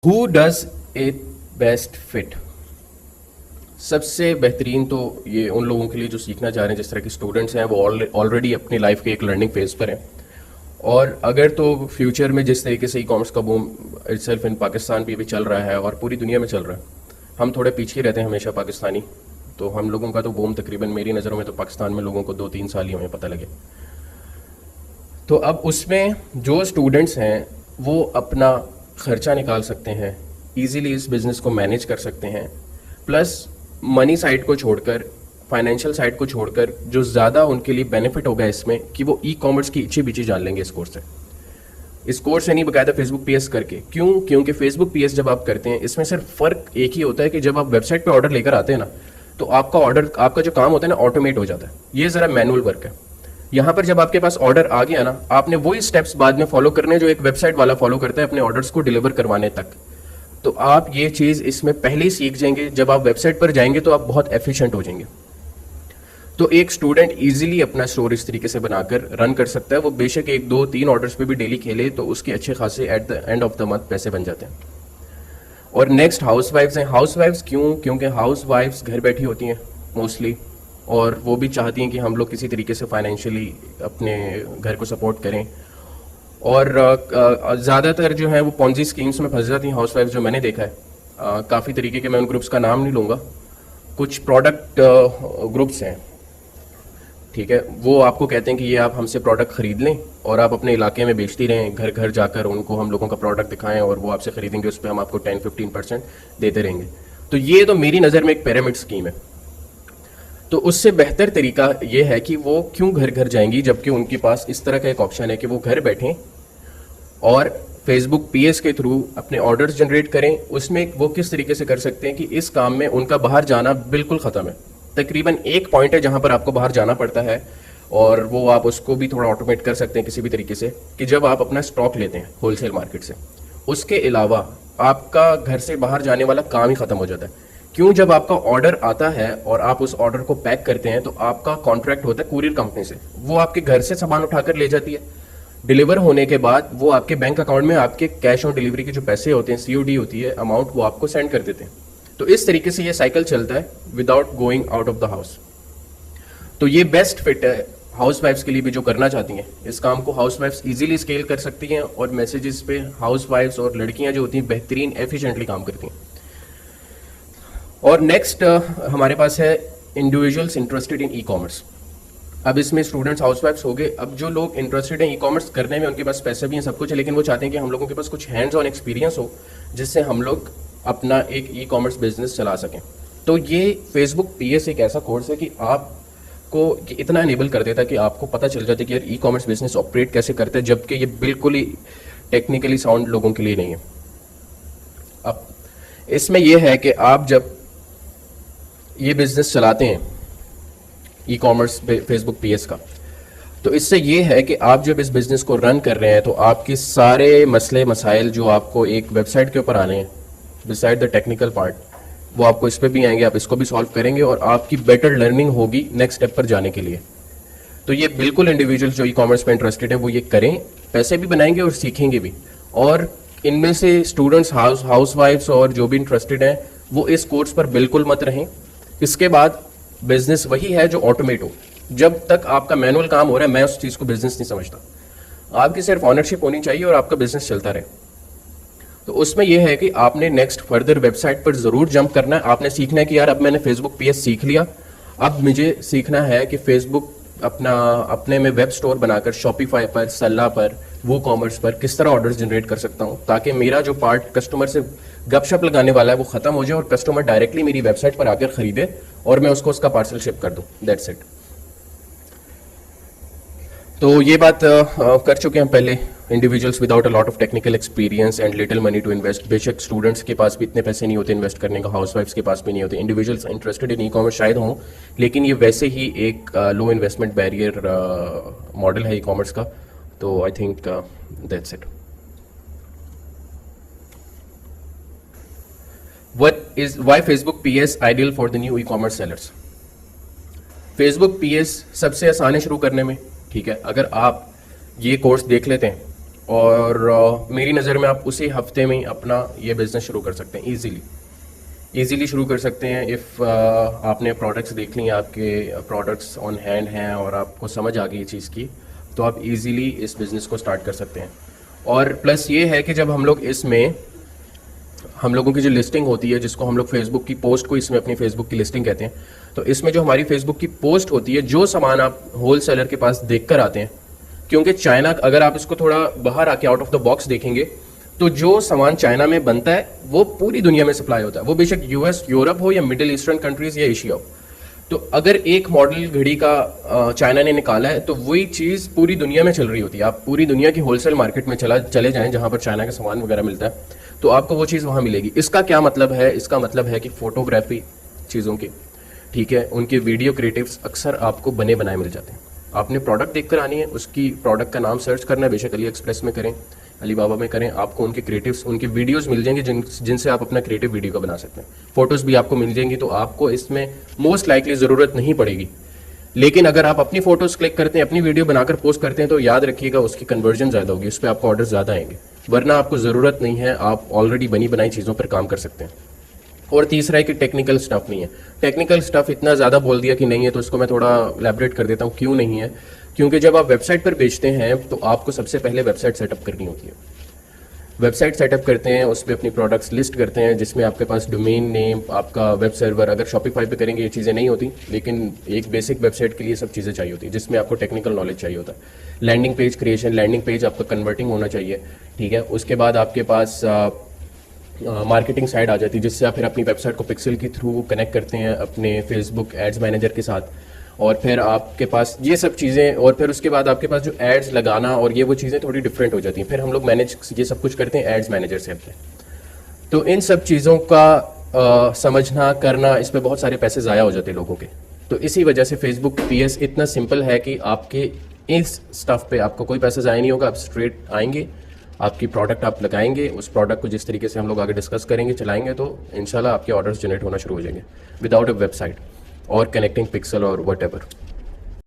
Who does it best fit. सबसे बेहतरीन तो ये उन लोगों के लिए जो सीखना चाह रहे हैं, जिस तरह के स्टूडेंट्स हैं, वो ऑलरेडी अपनी लाइफ के एक लर्निंग फेज पर हैं। और अगर तो फ्यूचर में जिस तरीके से ई कॉमर्स का बूम इटसेल्फ इन पाकिस्तान भी चल रहा है और पूरी दुनिया में चल रहा है, हम थोड़े पीछे रहते हैं हमेशा पाकिस्तानी। तो हम लोगों का तो बूम तकरीबन मेरी नज़रों में तो पाकिस्तान में लोगों को 2-3 साल ही हमें पता लगे। तो अब उसमें जो स्टूडेंट्स हैं वो अपना ख़र्चा निकाल सकते हैं, इजीली इस बिज़नेस को मैनेज कर सकते हैं, प्लस मनी साइड को छोड़कर, फाइनेंशियल साइड को छोड़कर जो ज़्यादा उनके लिए बेनिफिट होगा इसमें कि वो ई कॉमर्स की इच्छी बीची जान लेंगे इस कोर्स से। इस कोर्स से नहीं, बकायदा फेसबुक पीएस करके। क्योंकि फेसबुक पीएस जब आप करते हैं, इसमें सिर्फ फ़र्क एक ही होता है कि जब आप वेबसाइट पे ऑर्डर लेकर आते हैं ना, तो आपका जो काम होता है ना, ऑटोमेट हो जाता है। ये ज़रा मैनुअल वर्क है। यहाँ पर जब आपके पास ऑर्डर आ गया ना, आपने वही स्टेप्स बाद में फॉलो करने जो एक वेबसाइट वाला फॉलो करता है अपने ऑर्डर्स को डिलीवर करवाने तक। तो आप ये चीज़ इसमें पहले ही सीख जाएंगे। जब आप वेबसाइट पर जाएंगे तो आप बहुत एफिशिएंट हो जाएंगे। तो एक स्टूडेंट इजीली अपना स्टोर इस तरीके से बनाकर रन कर सकता है। वो बेशक 1-2-3 ऑर्डर्स पे भी डेली खेले तो उसके अच्छे खासे at the end of the month पैसे बन जाते हैं। और नेक्स्ट हाउसवाइफ्स हैं। हाउसवाइफ्स क्योंकि हाउसवाइफ्स घर बैठी होती हैं मोस्टली, और वो भी चाहती हैं कि हम लोग किसी तरीके से फाइनेंशियली अपने घर को सपोर्ट करें। और ज़्यादातर जो है वो पॉन्जी स्कीम्स में फंस जाती हैं हाउसवाइफ्स, जो मैंने देखा है। काफ़ी तरीके के, मैं उन ग्रुप्स का नाम नहीं लूँगा, कुछ प्रोडक्ट ग्रुप्स हैं, ठीक है। वो आपको कहते हैं कि ये आप हमसे प्रोडक्ट ख़रीद लें और आप अपने इलाके में बेचती रहें, घर घर जाकर उनको हम लोगों का प्रोडक्ट दिखाएं और वो आपसे ख़रीदेंगे, उस पर हम आपको 10-15% देते रहेंगे। तो ये तो मेरी नज़र में एक पिरामिड स्कीम है। तो उससे बेहतर तरीका ये है कि वो क्यों घर घर जाएंगी, जबकि उनके पास इस तरह का एक ऑप्शन है कि वो घर बैठें और फेसबुक पीएस के थ्रू अपने ऑर्डर्स जनरेट करें। उसमें वो किस तरीके से कर सकते हैं कि इस काम में उनका बाहर जाना बिल्कुल ख़त्म है। तकरीबन एक पॉइंट है जहाँ पर आपको बाहर जाना पड़ता है, और वो आप उसको भी थोड़ा ऑटोमेट कर सकते हैं किसी भी तरीके से, कि जब आप अपना स्टॉक लेते हैं होलसेल मार्केट से, उसके अलावा आपका घर से बाहर जाने वाला काम ही ख़त्म हो जाता है। क्यों? जब आपका ऑर्डर आता है और आप उस ऑर्डर को पैक करते हैं तो आपका कॉन्ट्रैक्ट होता है कुरियर कंपनी से। वो आपके घर से सामान उठाकर ले जाती है। डिलीवर होने के बाद वो आपके बैंक अकाउंट में आपके कैश ऑन डिलीवरी के जो पैसे होते हैं, सीओडी होती है अमाउंट, वो आपको सेंड कर देते हैं। तो इस तरीके से ये साइकिल चलता है without going out of the house. तो ये बेस्ट फिट है हाउस वाइफ्स के लिए भी, जो करना चाहती हैं इस काम को। हाउस वाइफ्स ईजिली स्केल कर सकती हैं और मैसेजेस पे हाउस वाइफ्स और लड़कियां जो होती हैं बेहतरीन एफिशिएंटली काम करती हैं। और नेक्स्ट हमारे पास है individuals interested in e commerce. अब इसमें स्टूडेंट्स हाउसवाइफ्स हो गए। अब जो लोग इंटरेस्टेड हैं ई कॉमर्स करने में, उनके पास पैसे भी हैं, सब कुछ है, लेकिन वो चाहते हैं कि हम लोगों के पास कुछ हैंड्स ऑन एक्सपीरियंस हो जिससे हम लोग अपना एक ई कॉमर्स बिजनेस चला सकें। तो ये फेसबुक पीएस एक ऐसा कोर्स है कि आपको इतना इनेबल कर देता है कि आपको पता चल जाता है कि यार ई कॉमर्स बिजनेस ऑपरेट कैसे करते हैं, जबकि ये बिल्कुल ही टेक्निकली साउंड लोगों के लिए नहीं है। अब इसमें यह है कि आप जब ये बिजनेस चलाते हैं ई कॉमर्स फेसबुक पीएस का, तो इससे ये है कि आप जब इस बिजनेस को रन कर रहे हैं तो आपके सारे मसले मसाइल जो आपको एक वेबसाइट के ऊपर आने हैं, बिसाइड द टेक्निकल पार्ट, वो आपको इस पर भी आएंगे, आप इसको भी सॉल्व करेंगे और आपकी बेटर लर्निंग होगी नेक्स्ट स्टेप पर जाने के लिए। तो ये बिल्कुल इंडिविजुअल जो ई कॉमर्स में इंटरेस्टेड है वो ये करें, पैसे भी बनाएंगे और सीखेंगे भी। और इनमें से स्टूडेंट्स, हाउस वाइफ्स और जो भी इंटरेस्टेड हैं, वो इस कोर्स पर बिल्कुल मत रहें। इसके बाद बिजनेस वही है जो ऑटोमेट हो। जब तक आपका मैनुअल काम हो रहा है, मैं उस चीज़ को बिजनेस नहीं समझता। आपकी सिर्फ ऑनरशिप होनी चाहिए और आपका बिजनेस चलता रहे। तो उसमें यह है कि आपने नेक्स्ट फर्दर वेबसाइट पर ज़रूर जंप करना है। आपने सीखना है कि यार अब मैंने फेसबुक पीएस सीख लिया, अब मुझे सीखना है कि फेसबुक अपने में वेब स्टोर बनाकर शॉपिफाई पर, सल्ला पर, वो कॉमर्स पर किस तरह ऑर्डर्स जनरेट कर सकता हूँ, ताकि मेरा जो पार्ट कस्टमर से गपशप लगाने वाला है वो ख़त्म हो जाए और कस्टमर डायरेक्टली मेरी वेबसाइट पर आकर ख़रीदे और मैं उसको उसका पार्सल शिप कर दूँ। That's it. तो ये बात कर चुके हैं पहले। Individuals without a lot of technical experience and little money to invest. बेशक स्टूडेंट्स के पास भी इतने पैसे नहीं होते इन्वेस्ट करने का, हाउसवाइफ्स के पास भी नहीं होते। Individuals interested in e commerce शायद हों, लेकिन ये वैसे ही एक लो इन्वेस्टमेंट बैरियर मॉडल है ई कॉमर्स का। तो I think that's it. Why Facebook PS ideal for the new e-commerce sellers? Facebook PS सबसे आसान है शुरू करने में, ठीक है। अगर आप ये कोर्स देख लेते हैं और मेरी नज़र में आप उसी हफ्ते में ही अपना ये बिज़नेस शुरू कर सकते हैं ईज़िली शुरू कर सकते हैं। इफ़ आपने प्रोडक्ट्स देख ली, आपके प्रोडक्ट्स ऑन हैंड हैं और आपको समझ आ गई ये चीज़ की, तो आप इजीली इस बिज़नेस को स्टार्ट कर सकते हैं। और प्लस ये है कि जब हम लोग इसमें, हम लोगों की जो लिस्टिंग होती है, जिसको हम लोग फेसबुक की पोस्ट को इसमें अपनी फेसबुक की लिस्टिंग कहते हैं, तो इसमें जो हमारी फेसबुक की पोस्ट होती है, जो सामान आप होल सेलर के पास देख कर आते हैं, क्योंकि चाइना, अगर आप इसको थोड़ा बाहर आके आउट ऑफ द बॉक्स देखेंगे तो जो सामान चाइना में बनता है वो पूरी दुनिया में सप्लाई होता है, वो बेशक यूएस, यूरोप हो या मिडिल ईस्टर्न कंट्रीज या एशिया हो। तो अगर एक मॉडल घड़ी का चाइना ने निकाला है तो वही चीज़ पूरी दुनिया में चल रही होती है। आप पूरी दुनिया की होलसेल मार्केट में चले जाएं जहां पर चाइना का सामान वगैरह मिलता है, तो आपको वो चीज़ वहां मिलेगी। इसका क्या मतलब है? इसका मतलब है कि फोटोग्राफी चीज़ों की, ठीक है, उनके वीडियो क्रिएटिव्स अक्सर आपको बने बनाए मिल जाते हैं। आपने प्रोडक्ट देखकर आनी है, उसकी प्रोडक्ट का नाम सर्च करना है, बेशक अली एक्सप्रेस में करें, अलीबाबा में करें, आपको उनके क्रिएटिव्स, उनके वीडियोस मिल जाएंगे जिनसे आप अपना क्रिएटिव वीडियो का बना सकते हैं। फोटोज़ भी आपको मिल जाएंगी, तो आपको इसमें मोस्ट लाइकली ज़रूरत नहीं पड़ेगी। लेकिन अगर आप अपनी फोटोज़ क्लिक करते हैं, अपनी वीडियो बनाकर पोस्ट करते हैं, तो याद रखिएगा उसकी कन्वर्जन ज़्यादा होगी, उस पर आपको ऑर्डर ज़्यादा आएंगे। वरना आपको ज़रूरत नहीं है, आप ऑलरेडी बनी बनाई चीज़ों पर काम कर सकते हैं। और तीसरा है कि टेक्निकल स्टफ नहीं है। टेक्निकल स्टफ इतना ज़्यादा बोल दिया कि नहीं है, तो इसको मैं थोड़ा एलैबोरेट कर देता हूँ क्यों नहीं है। क्योंकि जब आप वेबसाइट पर बेचते हैं तो आपको सबसे पहले वेबसाइट सेटअप करनी होती है। वेबसाइट सेटअप करते हैं, उस पर अपनी प्रोडक्ट्स लिस्ट करते हैं, जिसमें आपके पास डोमेन नेम, आपका वेब सर्वर, अगर शॉपिफाई पे करेंगे ये चीज़ें नहीं होती, लेकिन एक बेसिक वेबसाइट के लिए सब चीज़ें चाहिए होती है, जिसमें आपको टेक्निकल नॉलेज चाहिए होता है। Landing page creation, landing page आपका कन्वर्टिंग होना चाहिए, ठीक है। उसके बाद आपके पास मार्केटिंग साइड आ जाती है, जिससे आप फिर अपनी वेबसाइट को पिक्सल के थ्रू कनेक्ट करते हैं अपने फेसबुक एड्स मैनेजर के साथ, और फिर आपके पास ये सब चीज़ें, और फिर उसके बाद आपके पास जो एड्स लगाना और ये वो चीज़ें थोड़ी डिफरेंट हो जाती हैं। फिर हम लोग मैनेज ये सब कुछ करते हैं एड्स मैनेजर से अपने। तो इन सब चीज़ों का समझना, करना, इस पर बहुत सारे पैसे ज़ाया हो जाते हैं लोगों के। तो इसी वजह से फेसबुक PS इतना सिंपल है कि आपके इस स्टफ पे आपको कोई पैसा ज़ाया नहीं होगा। आप स्ट्रेट आएंगे, आपकी प्रोडक्ट आप लगाएंगे, उस प्रोडक्ट को जिस तरीके से हम लोग आगे डिस्कस करेंगे, चलाएंगे, तो इंशाल्लाह आपके ऑर्डर्स जनरेट होना शुरू हो जाएंगे विदाउट अ वेबसाइट और कनेक्टिंग पिक्सल और वट एवर।